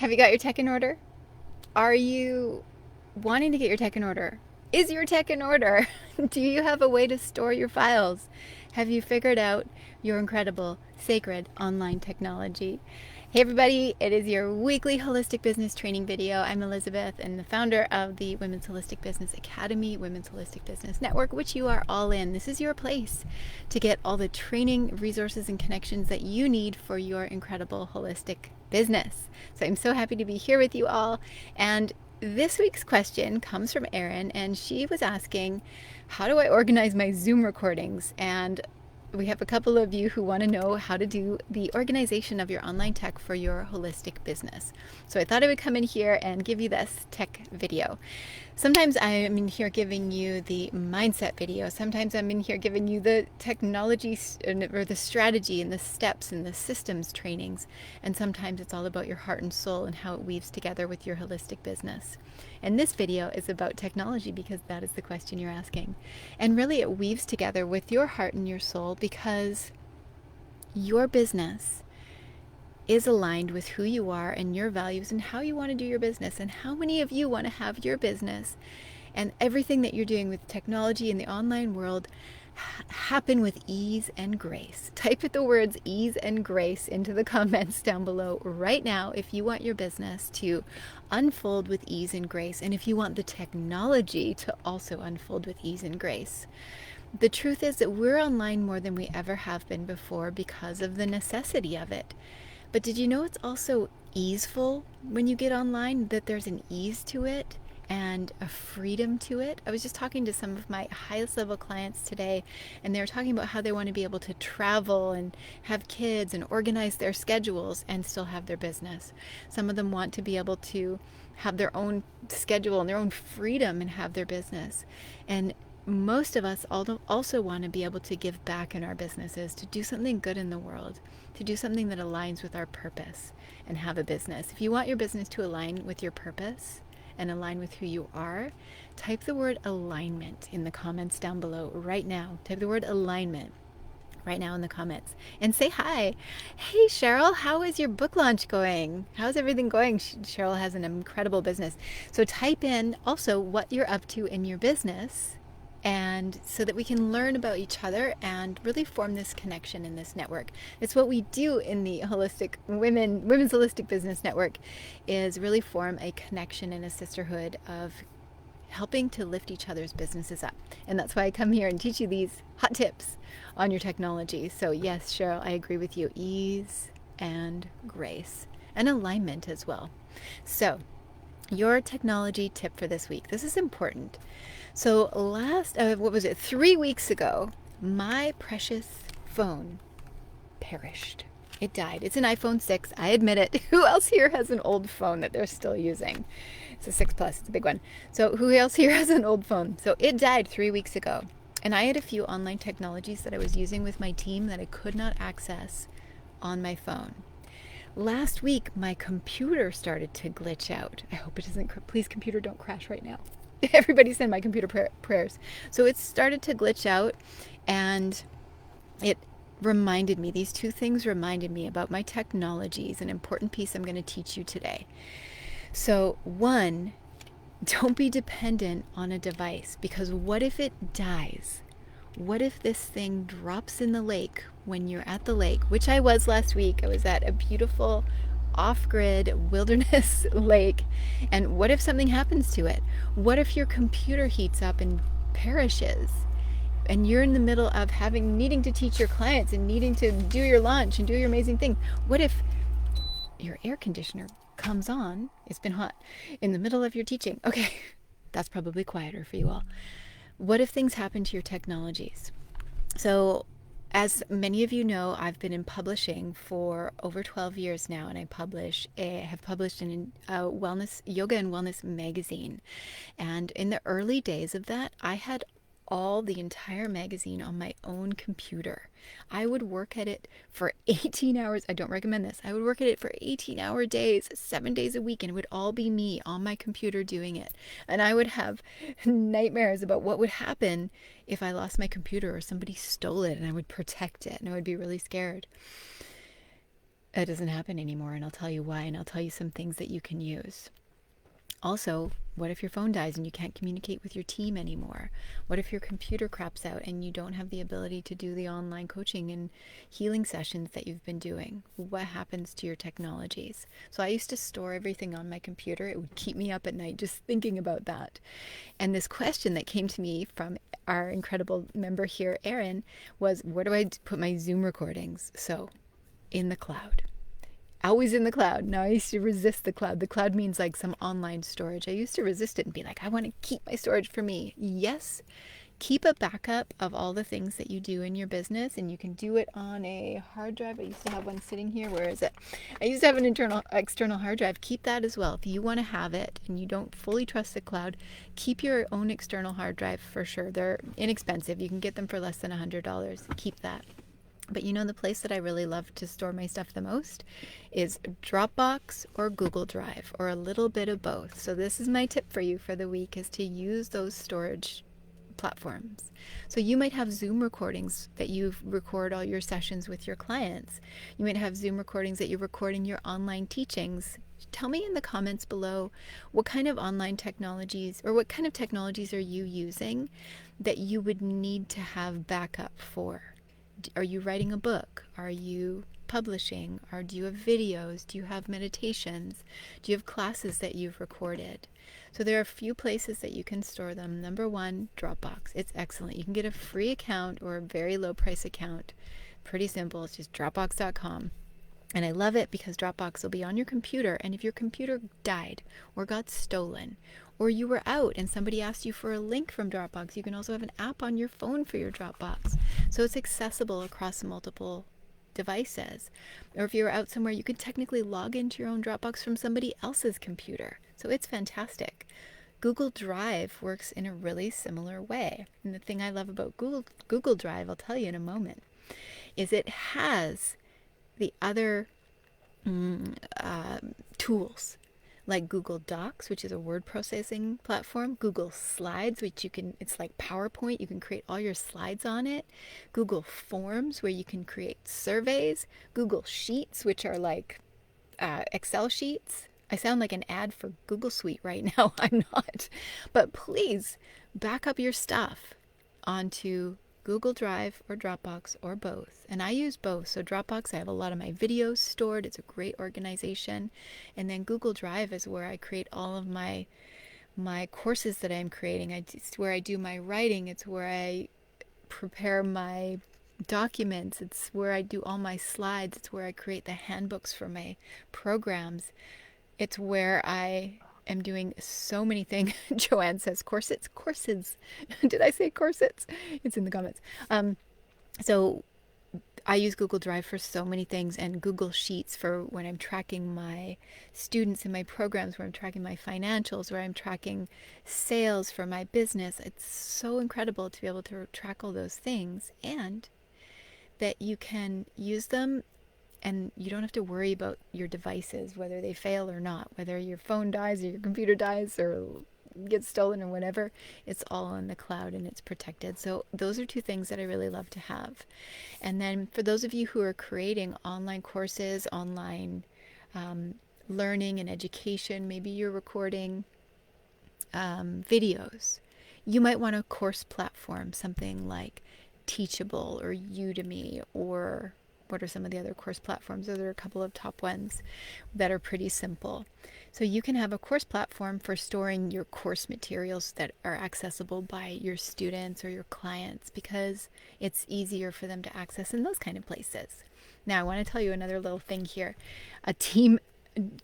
Have you got your tech in order? Are you wanting to get your tech in order? Is your tech in order? Do you have a way to store your files? Have you figured out your incredible, sacred online technology? Hey everybody, it is your weekly holistic business training video. I'm Elizabeth and the founder of the Women's Holistic Business Academy, Women's Holistic Business Network, which you are all in. This is your place to get all the training, resources, and connections that you need for your incredible holistic business. So I'm so happy to be here with you all. And this week's question comes from Erin, and she was asking, how do I organize my Zoom recordings? And we have a couple of you who want to know how to do the organization of your online tech for your holistic business. So I thought I would come in here and give you this tech video. Sometimes I'm in here giving you the mindset video. Sometimes I'm in here giving you the technology or the strategy and the steps and the systems trainings. And sometimes it's all about your heart and soul and how it weaves together with your holistic business. And this video is about technology because that is the question you're asking. And really it weaves together with your heart and your soul because your business is aligned with who you are and your values and how you want to do your business, and how many of you want to have your business and everything that you're doing with technology in the online world happen with ease and grace. Type the words ease and grace into the comments down below right now if you want your business to unfold with ease and grace, and if you want the technology to also unfold with ease and grace. The truth is that we're online more than we ever have been before because of the necessity of it. But did you know it's also easeful when you get online, that there's an ease to it and a freedom to it? I was just talking to some of my highest level clients today, and they were talking about how they want to be able to travel and have kids and organize their schedules and still have their business. Some of them want to be able to have their own schedule and their own freedom and have their business. And most of us also want to be able to give back in our businesses, to do something good in the world, to do something that aligns with our purpose and have a business. If you want your business to align with your purpose and align with who you are, type the word alignment in the comments down below right now. Type the word alignment right now in the comments and say hi. Hey Cheryl, how is your book launch going? How's everything going? Cheryl has an incredible business. So type in also what you're up to in your business, and so that we can learn about each other and really form this connection in this network. It's what we do in the Women's Holistic Business Network, is really form a connection and a sisterhood of helping to lift each other's businesses up. And that's why I come here and teach you these hot tips on your technology. So yes, Cheryl, I agree with you. Ease and grace and alignment as well. So your technology tip for this week. This is important. So 3 weeks ago, my precious phone perished. It died. It's an iPhone 6. I admit it. Who else here has an old phone that they're still using? It's a 6 Plus. It's a big one. So who else here has an old phone? So it died 3 weeks ago. And I had a few online technologies that I was using with my team that I could not access on my phone. Last week, my computer started to glitch out. I hope it doesn't. Please, computer, don't crash right now. Everybody send my computer prayers. So it started to glitch out, and it reminded me, these two things reminded me about my technologies, an important piece I'm going to teach you today. So one, don't be dependent on a device, because what if it dies? What if this thing drops in the lake when you're at the lake, which I was last week. I was at a beautiful off-grid wilderness lake, and what if something happens to it? What if your computer heats up and perishes, and you're in the middle of needing to teach your clients and needing to do your launch and do your amazing thing? What if your air conditioner comes on, it's been hot, in the middle of your teaching? Okay, that's probably quieter for you all. What if things happen to your technologies? So as many of you know, I've been in publishing for over 12 years now, and I have published in a wellness, yoga and wellness magazine. And in the early days of that, I had the entire magazine on my own computer. I would work at it for 18 hours. I don't recommend this. I would work at it for 18-hour days, 7 days a week, and it would all be me on my computer doing it. And I would have nightmares about what would happen if I lost my computer or somebody stole it, and I would protect it, and I would be really scared. That doesn't happen anymore, and I'll tell you why, and I'll tell you some things that you can use. Also, what if your phone dies and you can't communicate with your team anymore? What if your computer craps out and you don't have the ability to do the online coaching and healing sessions that you've been doing? What happens to your technologies? So I used to store everything on my computer. It would keep me up at night just thinking about that. And this question that came to me from our incredible member here, Erin, was where do I put my Zoom recordings? So in the cloud. Always in the cloud. Now, I used to resist the cloud. The cloud means like some online storage. I used to resist it and be like, I want to keep my storage for me. Yes, keep a backup of all the things that you do in your business, and you can do it on a hard drive. I used to have one sitting here. Where is it? I used to have an external hard drive. Keep that as well. If you want to have it and you don't fully trust the cloud, keep your own external hard drive for sure. They're inexpensive. You can get them for less than $100. Keep that. But you know, the place that I really love to store my stuff the most is Dropbox or Google Drive, or a little bit of both. So this is my tip for you for the week, is to use those storage platforms. So you might have Zoom recordings that you record all your sessions with your clients. You might have Zoom recordings that you're recording your online teachings. Tell me in the comments below what kind of online technologies, or what kind of technologies are you using that you would need to have backup for. Are you writing a book? Are you publishing? Or do you have videos? Do you have meditations? Do you have classes that you've recorded? So there are a few places that you can store them. Number one, Dropbox. It's excellent. You can get a free account or a very low price account. Pretty simple. It's just dropbox.com. And I love it because Dropbox will be on your computer, and if your computer died or got stolen, or you were out and somebody asked you for a link from Dropbox, you can also have an app on your phone for your Dropbox. So it's accessible across multiple devices. Or if you're out somewhere, you could technically log into your own Dropbox from somebody else's computer. So it's fantastic. Google Drive works in a really similar way. And the thing I love about Google Drive, I'll tell you in a moment, is it has the other tools like Google Docs, which is a word processing platform, Google Slides, which it's like PowerPoint, you can create all your slides on it, Google Forms, where you can create surveys, Google Sheets, which are like Excel sheets. I sound like an ad for Google Suite right now. I'm not. But please back up your stuff onto Google Drive or Dropbox or both. And I use both. So Dropbox, I have a lot of my videos stored. It's a great organization. And then Google Drive is where I create all of my courses that I'm creating. It's where I do my writing. It's where I prepare my documents. It's where I do all my slides. It's where I create the handbooks for my programs. It's where I am doing so many things. Joanne says corsets. Did I say corsets? It's in the comments. So I use Google Drive for so many things, and Google Sheets for when I'm tracking my students in my programs, where I'm tracking my financials, where I'm tracking sales for my business. It's so incredible to be able to track all those things, and that you can use them and you don't have to worry about your devices, whether they fail or not, whether your phone dies or your computer dies or gets stolen or whatever. It's all on the cloud and it's protected. So those are two things that I really love to have. And then for those of you who are creating online courses, online learning and education, maybe you're recording videos. You might want a course platform, something like Teachable or Udemy, or what are some of the other course platforms? There are a couple of top ones that are pretty simple. So you can have a course platform for storing your course materials that are accessible by your students or your clients, because it's easier for them to access in those kind of places. Now, I want to tell you another little thing here.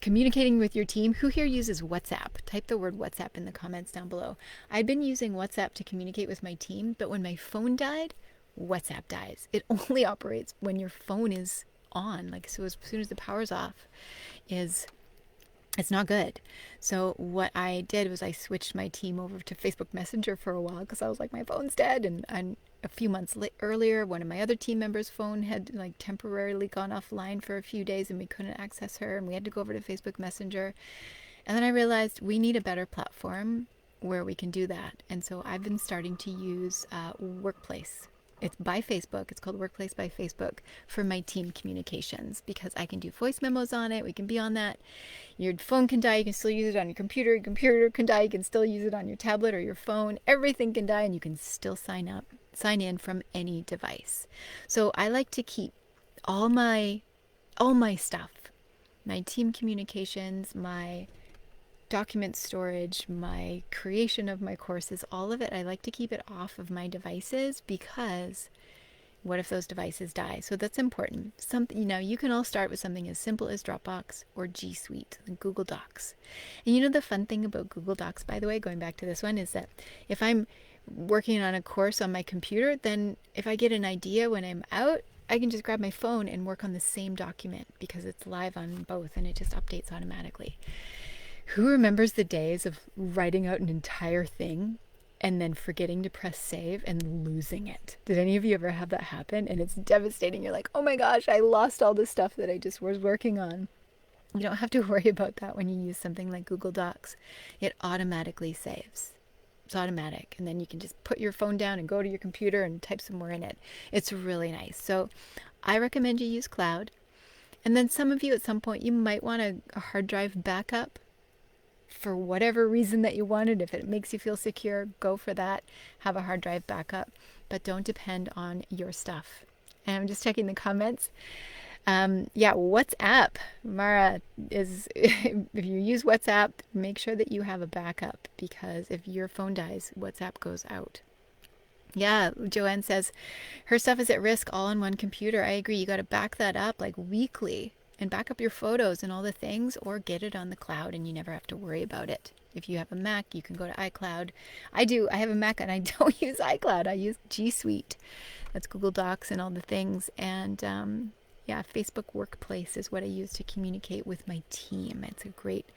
Communicating with your team. Who here uses WhatsApp? Type the word WhatsApp in the comments down below. I've been using WhatsApp to communicate with my team, but when my phone died, WhatsApp dies. It only operates when your phone is on. Like, so as soon as the power's off, it's not good. So what I did was I switched my team over to Facebook Messenger for a while, because I was like, my phone's dead. And a few months earlier, one of my other team members' phone had like temporarily gone offline for a few days, and we couldn't access her, and we had to go over to Facebook Messenger. And then I realized we need a better platform where we can do that. And so I've been starting to use Workplace. It's by Facebook. It's called Workplace by Facebook for my team communications because I can do voice memos on it. We can be on that. Your phone can die. You can still use it on your computer. Your computer can die. You can still use it on your tablet or your phone. Everything can die and you can still sign in from any device. So I like to keep all my stuff, my team communications, my document storage, my creation of my courses, all of it, I like to keep it off of my devices because what if those devices die? So that's important. You can all start with something as simple as Dropbox or G Suite, Google Docs. And the fun thing about Google Docs, by the way, going back to this one, is that if I'm working on a course on my computer, then if I get an idea when I'm out, I can just grab my phone and work on the same document because it's live on both and it just updates automatically. Who remembers the days of writing out an entire thing and then forgetting to press save and losing it? Did any of you ever have that happen? And it's devastating. You're like, oh my gosh, I lost all the stuff that I just was working on. You don't have to worry about that when you use something like Google Docs. It automatically saves. It's automatic. And then you can just put your phone down and go to your computer and type some more in it. It's really nice. So I recommend you use cloud. And then some of you at some point, you might want a hard drive backup. For whatever reason that you wanted. If it makes you feel secure, go for that. Have a hard drive backup, but don't depend on your stuff. And I'm just checking the comments. WhatsApp. Mara is, if you use WhatsApp, make sure that you have a backup because if your phone dies, WhatsApp goes out. Yeah, Joanne says her stuff is at risk all on one computer. I agree. You got to back that up like weekly. And back up your photos and all the things or get it on the cloud and you never have to worry about it. If you have a Mac, you can go to iCloud. I have a Mac and I don't use iCloud. I use G Suite. That's Google Docs and all the things. And Facebook Workplace is what I use to communicate with my team. It's a great,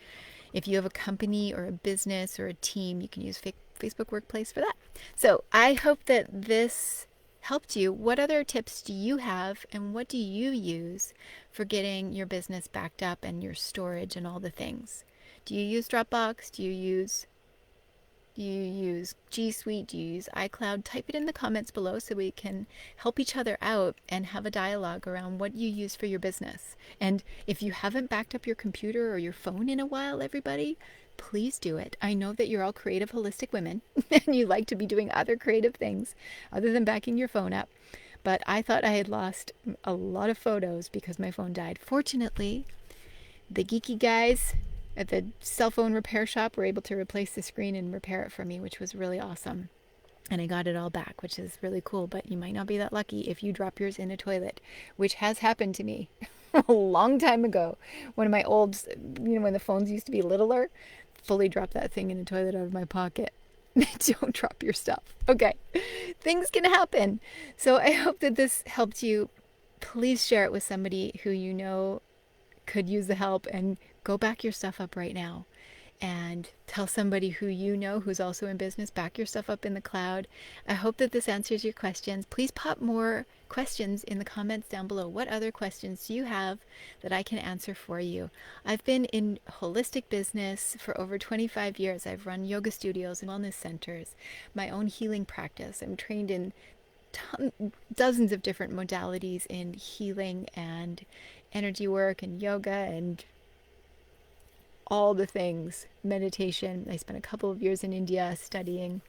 if you have a company or a business or a team, you can use Facebook Workplace for that. So I hope that this helped you. What other tips do you have and what do you use for getting your business backed up and your storage and all the things? Do you use Dropbox? Do you use G Suite? Do you use iCloud? Type it in the comments below so we can help each other out and have a dialogue around what you use for your business. And if you haven't backed up your computer or your phone in a while, everybody, please do it. I know that you're all creative, holistic women and you like to be doing other creative things other than backing your phone up. But I thought I had lost a lot of photos because my phone died. Fortunately, the geeky guys at the cell phone repair shop were able to replace the screen and repair it for me, which was really awesome. And I got it all back, which is really cool. But you might not be that lucky if you drop yours in a toilet, which has happened to me a long time ago. One of my old, when the phones used to be littler, fully dropped that thing in the toilet out of my pocket. Don't drop your stuff. Okay, things can happen. So I hope that this helped you. Please share it with somebody who you know could use the help and go back your stuff up right now. And tell somebody who you know who's also in business, back your stuff up in the cloud. I hope that this answers your questions. Please pop more questions in the comments down below. What other questions do you have that I can answer for you? I've been in holistic business for over 25 years. I've run yoga studios and wellness centers, my own healing practice. I'm trained in dozens of different modalities in healing and energy work and yoga and all the things, meditation. I spent a couple of years in India studying.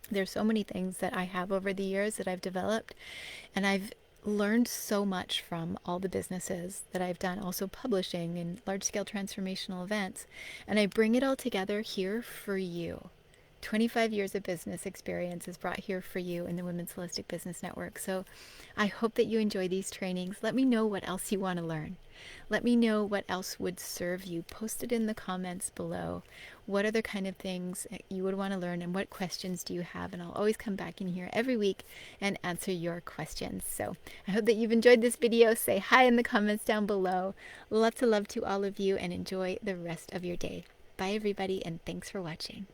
There's so many things that I have over the years that I've developed, and I've learned so much from all the businesses that I've done, also publishing and large-scale transformational events, and I bring it all together here for you. 25 years of business experience is brought here for you in the Women's Holistic Business Network. So I hope that you enjoy these trainings. Let me know what else you want to learn. Let me know what else would serve you. Post it in the comments below. What other kind of things you would want to learn and what questions do you have? And I'll always come back in here every week and answer your questions. So I hope that you've enjoyed this video. Say hi in the comments down below. Lots of love to all of you and enjoy the rest of your day. Bye everybody and thanks for watching.